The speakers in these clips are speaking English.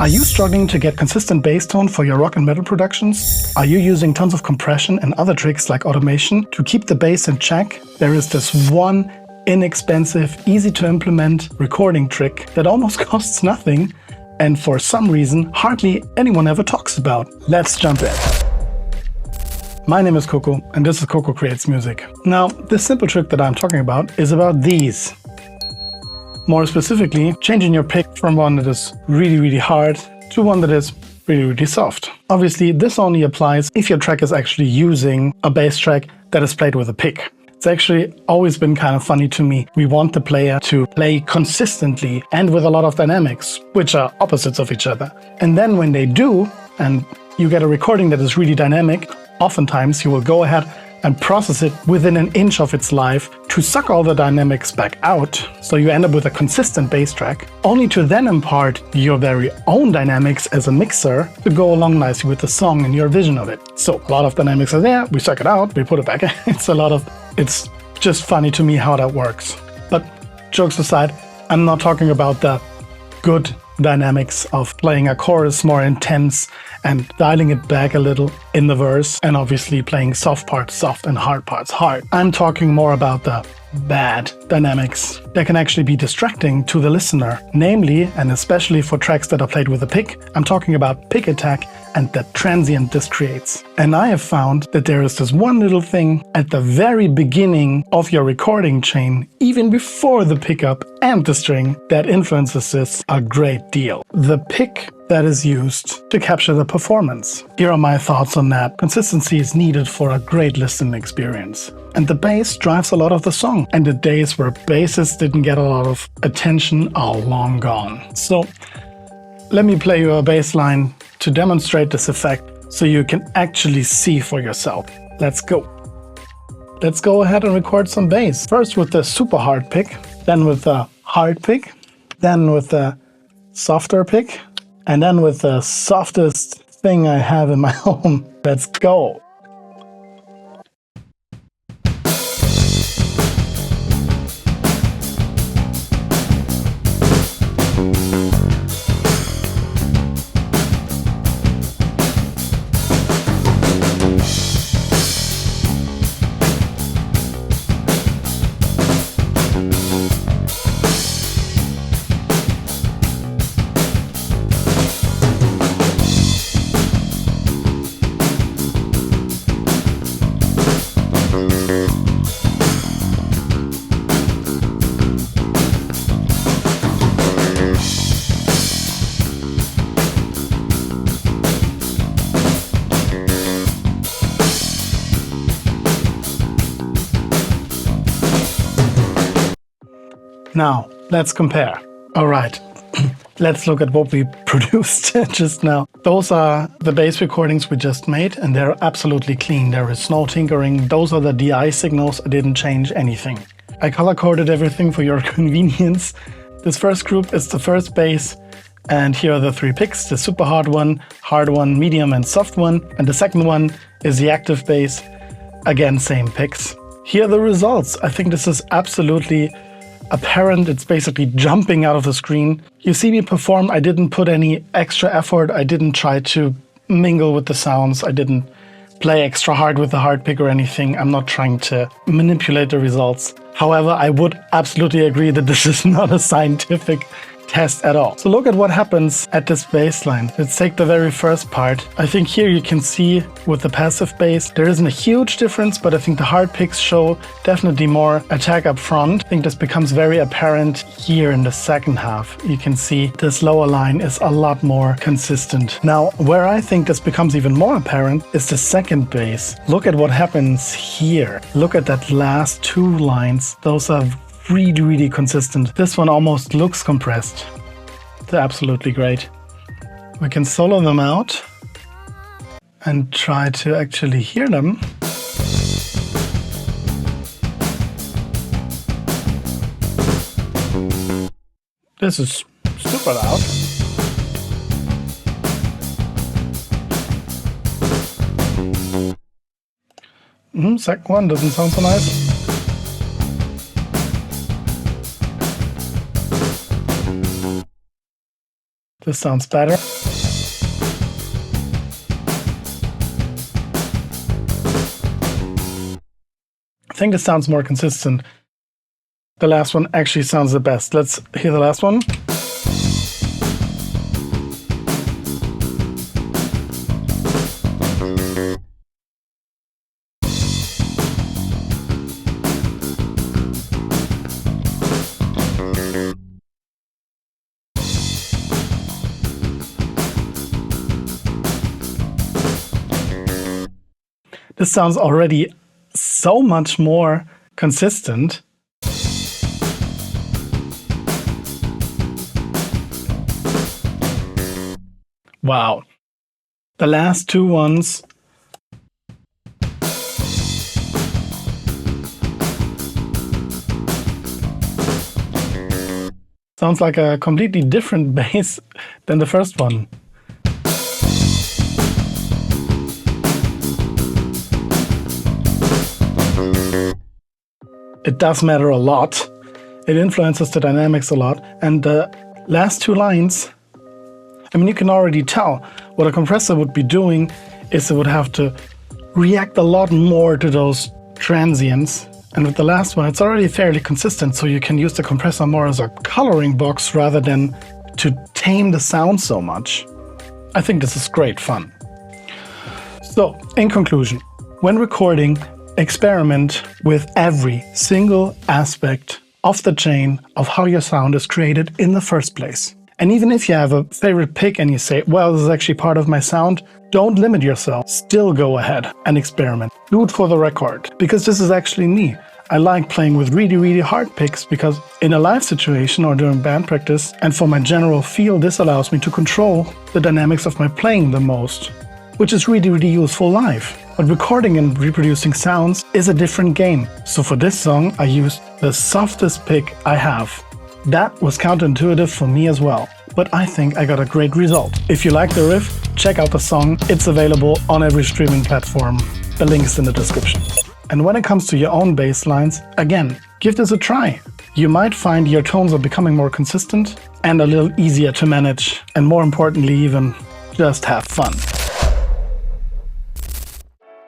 Are you struggling to get consistent bass tone for your rock and metal productions? Are you using tons of compression and other tricks like automation to keep the bass in check? There is this one inexpensive, easy to implement recording trick that almost costs nothing and for some reason hardly anyone ever talks about. Let's jump in. My name is Coco and this is Coco Creates Music. Now, this simple trick that I'm talking about is about these. More specifically, changing your pick from one that is really hard to one that is really soft. Obviously, this only applies if your track is actually using a bass track that is played with a pick. It's actually always been kind of funny to me. We want the player to play consistently and with a lot of dynamics, which are opposites of each other. And then when they do, and you get a recording that is really dynamic, oftentimes you will go ahead and process it within an inch of its life to suck all the dynamics back out, so you end up with a consistent bass track, only to then impart your very own dynamics as a mixer to go along nicely with the song and your vision of it. So a lot of dynamics are there, we suck it out, we put it back. It's just funny to me how that works. But jokes aside, I'm not talking about the good dynamics of playing a chorus more intense and dialing it back a little in the verse, and obviously playing soft parts soft and hard parts hard. I'm talking more about the bad dynamics that can actually be distracting to the listener. Namely, and especially for tracks that are played with a pick, I'm talking about pick attack and the transient this creates. And I have found that there is this one little thing at the very beginning of your recording chain, even before the pickup and the string, that influences this a great deal. The pick that is used to capture the performance. Here are my thoughts on that. Consistency is needed for a great listening experience. And the bass drives a lot of the song. And the days where basses didn't get a lot of attention are long gone. So let me play you a bass line to demonstrate this effect so you can actually see for yourself. Let's go. Let's go ahead and record some bass. First with the super hard pick, then with the hard pick, then with the softer pick, and then with the softest thing I have in my home. Let's go. Now, let's compare. All right, let's look at what we produced just now. Those are the bass recordings we just made, and they're absolutely clean. There is no tinkering. Those are the DI signals. I didn't change anything. I color-coded everything for your convenience. This first group is the first bass, and here are the three picks: the super hard one, medium, and soft one. And the second one is the active bass. Again, same picks. Here are the results. I think this is absolutely apparent. It's basically jumping out of the screen. You see me perform. I didn't put any extra effort. I didn't try to mingle with the sounds. I didn't play extra hard with the hard pick or anything. I'm not trying to manipulate the results. However, I would absolutely agree that this is not a scientific test at all. So look at what happens at this bass line. Let's take the very first part. I think here you can see with the passive bass, there isn't a huge difference, but I think the hard picks show definitely more attack up front. I think this becomes very apparent here in the second half. You can see this lower line is a lot more consistent. Now, where I think this becomes even more apparent is the second bass. Look at what happens here. Look at that last two lines. Those are really consistent. This one almost looks compressed. It's absolutely great. We can solo them out and try to actually hear them. This is super loud. Second one doesn't sound so nice. This sounds better. I think this sounds more consistent. The last one actually sounds the best. Let's hear the last one. This sounds already so much more consistent. Wow. The last two ones sounds like a completely different bass than the first one. It does matter a lot. It influences the dynamics a lot. And the last two lines, I mean, you can already tell what a compressor would be doing is it would have to react a lot more to those transients. And with the last one, it's already fairly consistent, so you can use the compressor more as a coloring box rather than to tame the sound so much. I think this is great fun. So, in conclusion, when recording, experiment with every single aspect of the chain of how your sound is created in the first place. And even if you have a favorite pick and you say, well, this is actually part of my sound, don't limit yourself. Still go ahead and experiment. Do it for the record, because this is actually me. I like playing with really, really hard picks because in a live situation or during band practice, and for my general feel, this allows me to control the dynamics of my playing the most, which is really, really useful live. But recording and reproducing sounds is a different game. So for this song, I used the softest pick I have. That was counterintuitive for me as well, but I think I got a great result. If you like the riff, check out the song. It's available on every streaming platform. The link is in the description. And when it comes to your own bass lines, again, give this a try. You might find your tones are becoming more consistent and a little easier to manage, and more importantly even, just have fun.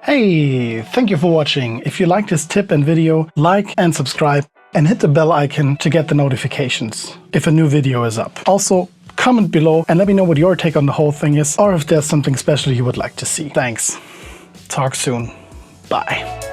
Hey, thank you for watching. If you like this tip and video, like and subscribe and hit the bell icon to get the notifications if a new video is up. Also, comment below and let me know what your take on the whole thing is, or if there's something special you would like to see. Thanks. Talk soon. Bye.